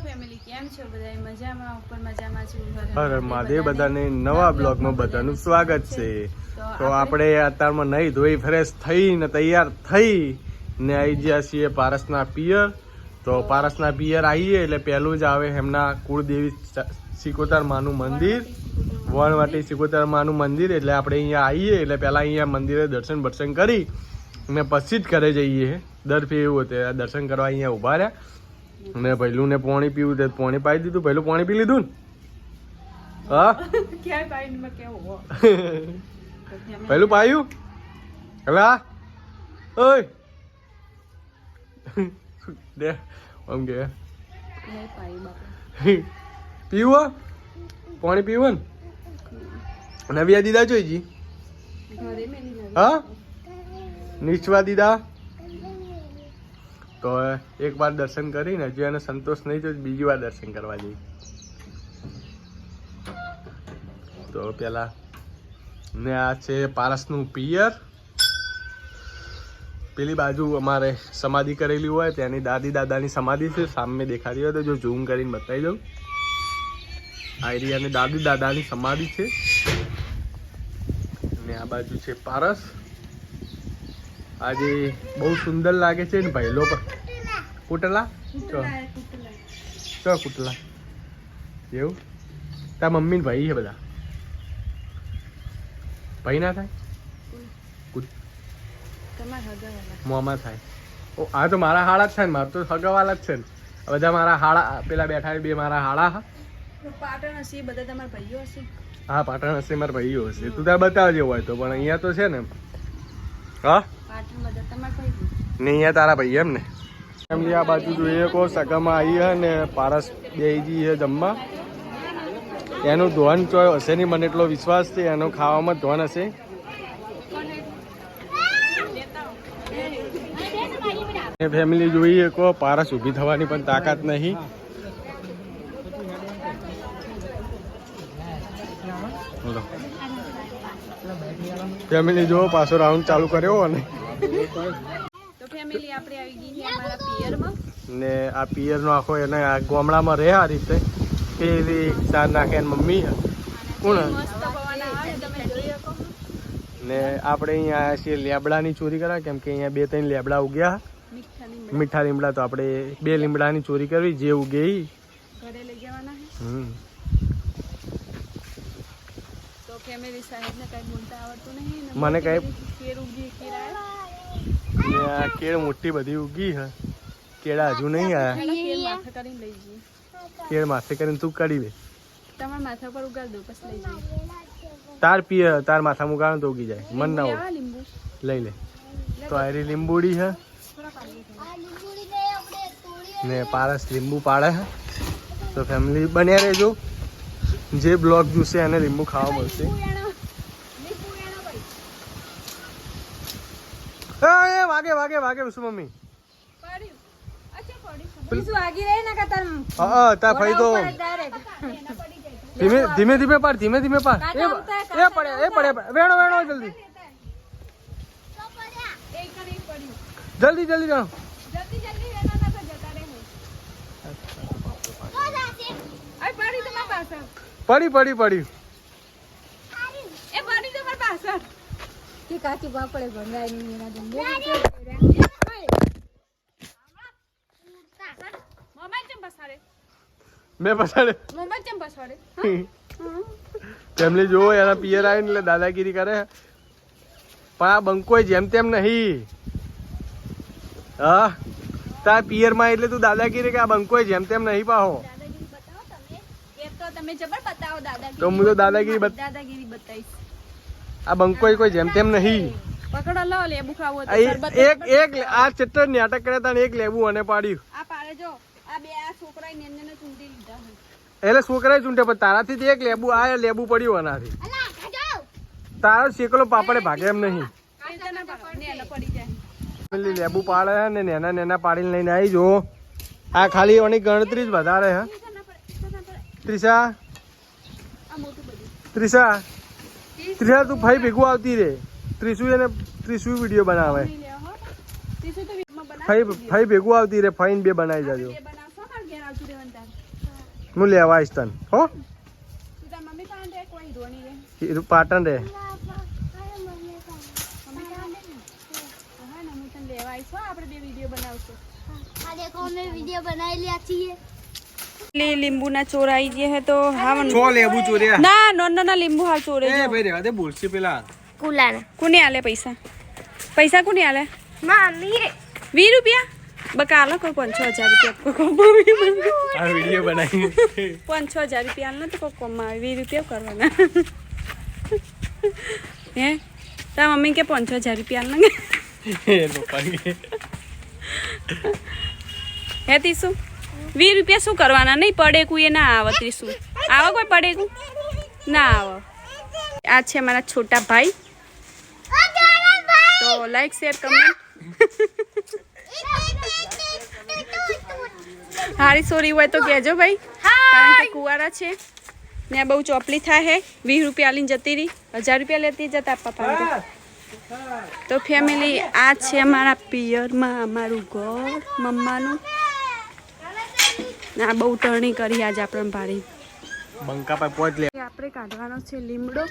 Family કેમ છો બધા મજામાં ઉપર મજામાં છું હર મહાદેવ બધાને નવા બ્લોગમાં બધાનું સ્વાગત છે તો આપણે અત્યારમાં નહીં ધોઈ ફ્રેશ થઈને તૈયાર થઈ ને આવી ગયા છીએ પારસના પિયર તો પારસના પિયર આવીએ એટલે પહેલું જ આવે એમના કુળદેવી સિકોતર માનું મંદિર વણવાટી સિકોતર માનું મંદિર એટલે આપણે અહીંયા આવીએ એટલે પહેલાં અહીંયા મંદિરે દર્શન કરી ને પછી જ ઘરે જઈએ દર ફે એવું હતું દર્શન કરવા અહીંયા ઊભા રહ્યા ને પહેલું ને પાણી પીવું તે પાણી પાઈ દીધું પહેલું પાણી પી લીધું ને હા પહેલું પાયું હલા ઓય દે આમ કે પીવું પાણી પીવું ને નવિયા દીધા જોઈજી હા નીચવા દીધા તો એક વાર દર્શન કરીને હજુ એને સંતોષ નહીં તો બીજી વાર દર્શન કરવા જઈએ તો પેલા ને આ છે પારસનું પિયર પેલી બાજુ અમારે સમાધિ કરેલી હોય ત્યાંની દાદી દાદાની સમાધિ છે સામે દેખાતી હોય તો જો ઝૂમ કરીને બતાવી દઉં આ એરિયાની દાદી દાદાની સમાધિ છે ને આ બાજુ છે પારસ આજે બહુ સુંદર લાગે છે ને ભાઈલો પર કુટલા ચો કુટલા એવું તાર મમ્મી ને ભાઈ છે બધા ભાઈ ના થાય મોમાં થાય ઓ આ તો મારા હાળા જ થાય ને મારે તો હગાવાલા જ છે ને બધા મારા હાળા પેલા બેઠા બે મારા હાળા હા પાટણ હશે બધા તમારા ભાઈઓ હશે હા પાટણ હશે મારા ભાઈઓ હશે તું તાર બતાવજો હોય તો પણ અહીંયા તો છે ને હા ને અહીંયા તારા ભાઈ એમ ને ફેમિલી આ બાજુ જોઈએ કો સગામાં આવી હે ને પારસ બેજી હે જમવા એનું ધોન ચોય હશે નહીં મને એટલો વિશ્વાસ છે એનો ખાવામાં ધોન હશે ફેમિલી જોઈએ કો પારસ ઊભી થવાની પણ તાકાત નહીં ફેમિલી જો પાછો રાઉન્ડ ચાલુ કર્યો અને તો ફેમિલી આપણે આવી ગઈ છે અમારા પિયરમાં ને આ પિયરનો આખો એને આ ગામડામાં રહે આ રીતે પેલી ચાર નાખે એની મમ્મી કોણ મસ્ત પવન આવે તમે જોઈ શકો ને આપણે અહીંયા આવ્યા છીએ લેબડાની ચોરી કરવા કેમ કે અહીંયા 2-3 લેબડા ઉગ્યા મીઠા લીમડા તો આપણે 2 લીમડાની ચોરી કરવી જે ઉગે ઘરે લઈ જવાના તો ફેમિલી સાહેબને કઈ બોલતા આવડતું નહીં મને કઈ કેળ ઉગી આ કેળ મોટી બધી ઉગી હે કેળા હજુ નહીં આયા કેળ માથે કરીને તું કાઢી દે તમારા માથા પર ઉગાડ દો પછી લઈ જઈએ તાર માથામાં ઉગાડો તો ઉગી જાય મન ના હોય લઈ લે તો આરી લીંબુડી હે ને પારસ લીંબુ પાડે હે તો ફેમિલી બન્યા રહેજો જે બ્લોગ જોશે એને લીંબુ ખાવા મળશે વાગે વાગે વાગે શું મમ્મી તાર ફઈ તો ધીમે ધીમે પાડ ધીમે ધીમે પાડ એ પડે વેણો વેણો જલ્દી જલ્દી જલ્દી જાઓ પડી પડી પડી એ પડી તમાર પાછળ કે કાકી બાપડે ભંગાઈ ની એના દંડે મોમાં ચમ પસાડે મે પસાડે મોમાં ચમ પસાડે ફેમિલી જો એના પિયર આવીને એટલે દાદાગીરી કરે પણ આ બંકોય જેમ તેમ નહીં હા તાર પિયર માં એટલે તું દાદાગીરી કે આ બંકોય જેમ તેમ નહીં પાહો તમે જબર બતાવો દાદાગીરી તો હું તો દાદાગીરી બતાવીશ આ બંકોય કોઈ જેમ તેમ નહીં પકડો લો લેબુ ખાવો તો એક આ ચટ્ટર નાટક કરે તાને એક લેબુ અને પાડ્યું આ પાડે જો આ બે આ છોકરાએ નેને ચૂંટી લીધા એટલે છોકરાએ ચૂંટે પણ તારાથી એક લેબુ આ લેબુ પડ્યું આનાથી તારો શેકલો પાપડે ભાગે એમ નહીં લેબુ પાડે ને નેના નેના પાડીને લઈને આવી જો આ ખાલી ઓની ગણતરી જ વધારે હે ત્રિષા તું ભાઈ ભેગું આવતી રે ત્રિશુ વિડીયો બનાવે ભાઈ ભેગું આવતી રે ફાઈન બે બનાવી જાજો તાર હું લેવા આવીશ તને હો તું તાર મમ્મી પાસે રે કોઈ ધોની રે પાટણ રે મમ્મી પાસે રે હા ને હું તને લેવા આવીશ હો આપણે બે વિડીયો બનાવશું આ देखो हमने वीडियो बनाई लिया चाहिए લીંબુ ના ચોર આવી ગયા હે તો હા છો લેબુ ચોર્યા ના નો ના લીંબુ હાલ ચોરે એ ભાઈ રેવા દે બોલશે પેલા कुलाना કોને આલે પૈસા પૈસા કોને આલે मम्मी 20 રૂપિયા બકા આલો કોઈ 5000 રૂપિયા આ વિડિયો બનાવી 5000 રૂપિયા આલને તો કોઈ કોમ આવે 20 રૂપિયા કરવાના હે તા મમ્મી કે 5000 રૂપિયા આલને એ પપ્પા હે તીસુ 20 રૂપિયા શું કરવાના નહીં પડે કોઈ ના આવે તીસુ આવે કોઈ પડે કોઈ ના આવે આ છે મારા છોટા ભાઈ તો લાઈક શેર કમેન્ટ હારી સોરી હોય તો કહેજો ભાઈ કારણ કે કુવારા છે ને બહુ ચોપલી થાય હે 20 રૂપિયા આલીને જતી રહી 1000 રૂપિયા લેતી જતા પપ્પા તો ફેમિલી આ છે અમારા પિયરમાં અમારું ઘર મમ્માનું ના બહુ ટર્ની કરી આજે આપણે ભારી બંકા પર પહોંચ લે આપણે કાઢવાનો છે લીમડો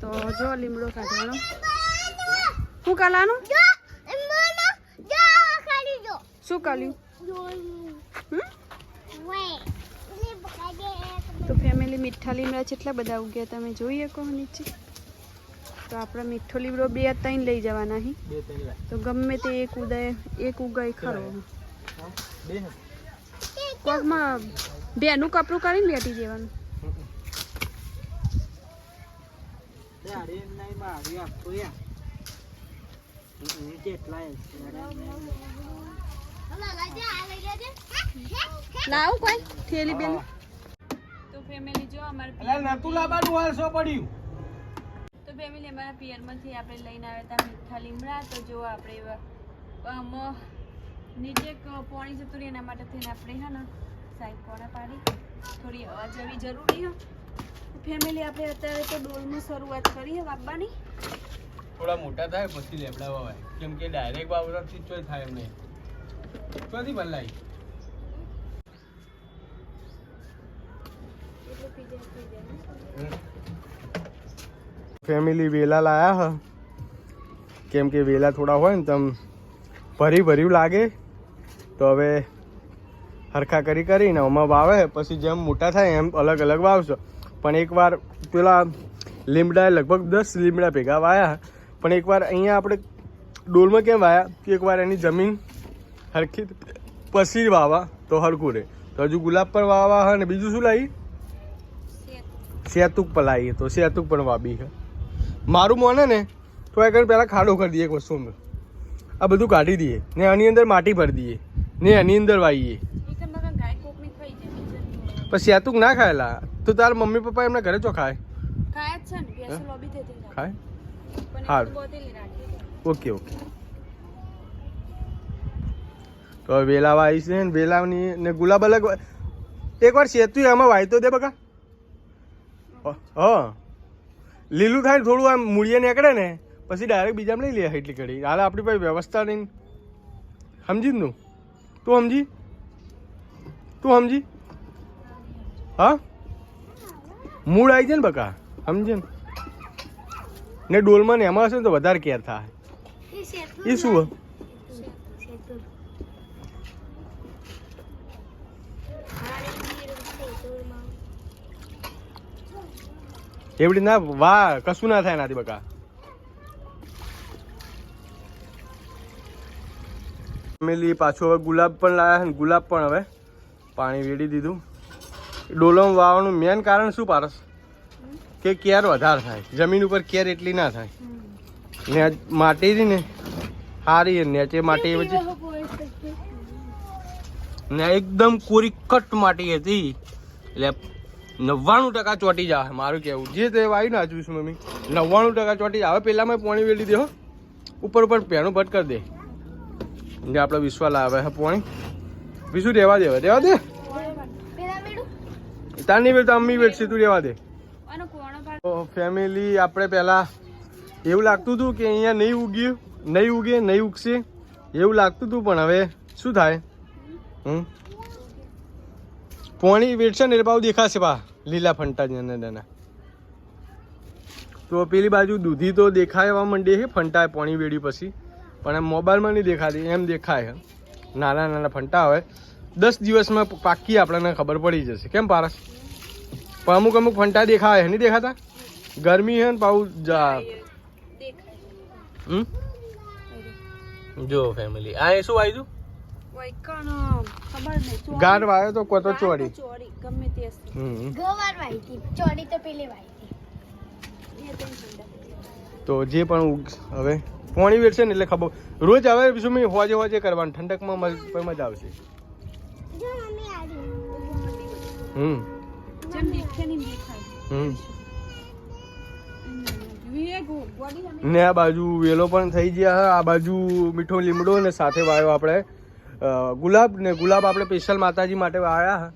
તો જો લીમડો કાઢવાનો શું કાલાનું શું કાલ્યું તો ફેમિલી મીઠા લીમડા કેટલા બધા ઉગ્યા તમે જોઈએ કહો નીચે તો આપણે મીઠો લીમડો 2-3 લઈ જવાના અહીં તો ગમે તે એક ઉગાય ખરો કોકમાં બેનું કપડું કરીને બેઠી દેવાનું લાવું કોઈ થેલી બેન તો ફેમિલી જો અમારા નતું લાબાનું હાલ શું પડ્યું તો ફેમિલી અમારા પિયરમાંથી આપણે લઈને આવ્યા હતા મીઠા લીમડા તો જો આપણે નીચે પાણી જતું રહે એના માટે થઈને આપણે હા ને સાઈડ કોણા પાડી થોડી હવા જવી જરૂરી હે ફેમિલી આપણે અત્યારે તો ડોલમાં શરૂઆત કરીએ વાપવાની થોડા મોટા થાય પછી લેબડા વાવાય કેમ કે ડાયરેક્ટ વાવરાથી ચોય થાય એમને ચોથી બદલાય ફેમિલી વેલા લાયા હ કેમ કે વેલા થોડા હોય ને તમ ભર્યું લાગે તો હવે હરખા કરીને આમાં વાવે પછી જેમ મોટા થાય એમ અલગ અલગ વાવશો પણ એકવાર પેલા લીમડા લગભગ 10 લીમડા ભેગા વાયા પણ એકવાર અહીંયા આપણે ડોલમાં કેમ વાયા કે એકવાર એની જમીન હરખી પછી વાવા તો હરખું રહે તો હજુ ગુલાબ પણ વાવા હ ને બીજું શું લાવી સેતુક પણ લાવીએ તો સેતુક પણ વાવી છે મારું મોને ને તો એ કરીને પહેલાં ખાડો કરી દઈએ એક વસ્તુ આ બધું કાઢી દઈએ ને આની અંદર માટી ભરી દઈએ ને એની અંદર વાવીએ પછી સેતુક ના ખાયેલા તો તારા મમ્મી પપ્પા એમના ઘરે ચો ખાય ખાય હારું ઓકે તો વેલા વાવી છે ને વેલાની ને ગુલાબ અલગ એકવાર સેતુ એમાં વાય તો દે બકા હા લીલું થાય ને થોડું આમ મૂળિયા નીકળે ને પછી ડાયરેક્ટ બીજામાં લઈ લે એટલી ઘડી હાલ આપણી પાસે વ્યવસ્થા નહીં સમજી જ તું સમજી હા મૂળ આવી જાય ને બકા સમજે ને ડોલમાં ને એમાં હશે ને તો વધારે કેર થાય એ શું એવડી ના વાહ કશું ના થાય નાથી બકા ફેમિલી પાછું હવે ગુલાબ પણ લાયા ને ગુલાબ પણ હવે પાણી વેડી દીધું ડોલામાં વાવવાનું મેન કારણ શું પારસ કે કેર વધારે થાય જમીન ઉપર કેર એટલી ના થાય ને માટી રહી ને સારી નેચે માટી વચ્ચે ને એકદમ કોરી કટ માટી હતી એટલે 99% ચોટી જાય મારું કેવું જે તે વાયુ નાચું છું મમ્મી 99% ચોટી જાય હવે પહેલાં પાણી વેલી દે હો ઉપર પેણું ભટ કરી દે જે આપણે વિશ્વાસ આવે હે પાણી બીજું રહેવા દે તાર નહીં વેલ તો અમ્મી વેચશે તું રહેવા દે ફેમિલી આપણે પહેલાં એવું લાગતું હતું કે અહીંયા નહીં ઉગશે એવું લાગતું હતું પણ હવે શું થાય પોણી વેચશે ને એટલે પાછું દેખાશે પા લીલા ફંટા જ એના. તો પેલી બાજુ દૂધી તો દેખાવા માંડી છે ફંટા પોણી વેડી પછી, પણ એમ મોબાઈલમાં નહીં દેખાતી, એમ દેખાય છે. નાના નાના ફંટા હોય 10 દિવસમાં પાકી આપણને ખબર પડી જશે. કેમ પારસ? પણ અમુક અમુક ફંટા દેખાય છે, નહીં દેખાતા? ગરમી છે ને પાછું જો ફેમિલી આ શું આવ્યું? ગાર વાયો તો કોતો ચોરી ગમે તે હશે. ગવાર વાઈ હતી ચોરી તો પેલી વાઈ હતી. તો જે પણ હવે પોણી વેચશે ને એટલે ખબર રોજ હવે શું હોજે હોજે કરવાનું, ઠંડકમાં મજા આવશે. જો મમ્મી આ રહી. જેમ દેખે નહીં દેખાય. ને આ બાજુ વેલો પણ થઈ ગયા. આ બાજુ મીઠો લીમડો ને સાથે વાયો આપણે ગુલાબ. ને ગુલાબ આપણે સ્પેશિયલ માતાજી માટે વાયા.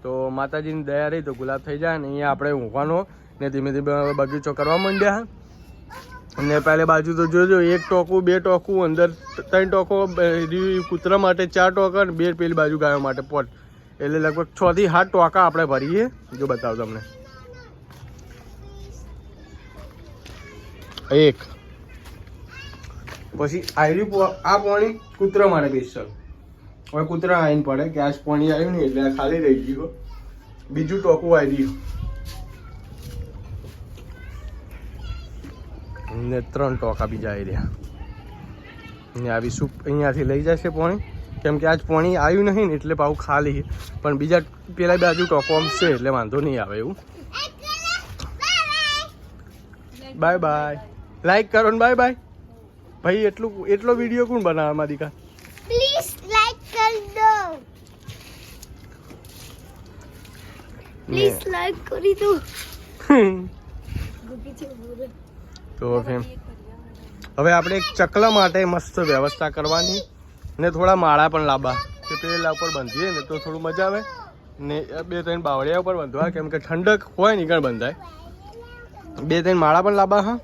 તો માતાજીની દયા રહી તો ગુલાબ થઈ જાય ને અહીંયા આપણે ઊંઘવાનો ને ધીમે ધીમે બગીચો કરવા માંડ્યા. ને પહેલે બાજુ તો જોજો 1 ટોકું 2 ટોકું અંદર 3 ટોકો કૂતરા માટે 4 ટોકા ને 2 પેલી બાજુ ગાયો માટે પોટ, એટલે લગભગ 6 થી 7 ટોકા આપણે ભરીએ. જો બતાવું તમને. 1 પછી આ પાણી કૂતરા માટે સ્પેશિયલ. હવે કૂતરા આવીને પડે કે આજ પાણી આવ્યું ને એટલે ખાલી રહી ગયું. બીજું ટોકું આવી ગયું ને 3 ટોકા બીજા આવી રહ્યા. ને આવી સૂપ અહીંયાથી લઈ જશે પાણી, કેમ કે આજ પાણી આવ્યું નહીં ને એટલે પાછું ખાલી. પણ બીજા પેલા બાજુ ટોકો છે એટલે વાંધો નહીં આવે એવું. Bye bye. લાઈક કરો ને બાય બાય. ભાઈ એટલો વિડીયો કોણ બનાવે મારી દીકા? પ્લીઝ લાઈક કરી દો. પ્લીઝ લાઈક કરી દો. તો હવે આપણે એક ચકલા માટે મસ્ત વ્યવસ્થા કરવાની ને થોડા માળા પણ લાવવા કે પેલા ઉપર બંધીએ ને તો થોડું મજા આવે. ને 2-3 બાવળિયા ઉપર બંધવા, કેમ કે ઠંડક હોય ને કણ બંધાય. 2-3 માળા પણ લાવવા. હા,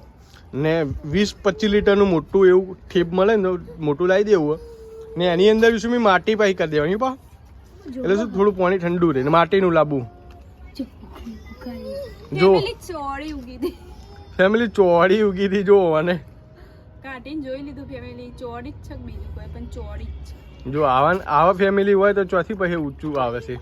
ને 20-25 લીટરનું મોટું એવું ઠેપ મળે ને મોટું લાવી દેવું ને એની અંદર શું માટી પાઈ કરી દેવાની પા, એટલે શું થોડું પાણી ઠંડુ રહે. ને માટીનું લાવવું. જો ચોરી ઉગી હતી, ફેમિલી ચોરી ઉગી હતી જો. અને કાઢીને જોઈ લીધું ફેમિલી ચોરી જ છે, બીજું કોઈ પણ ચોરી જ છે. જો આવા ફેમિલી હોય તો ચોથી પછી ઊંચું આવે છે.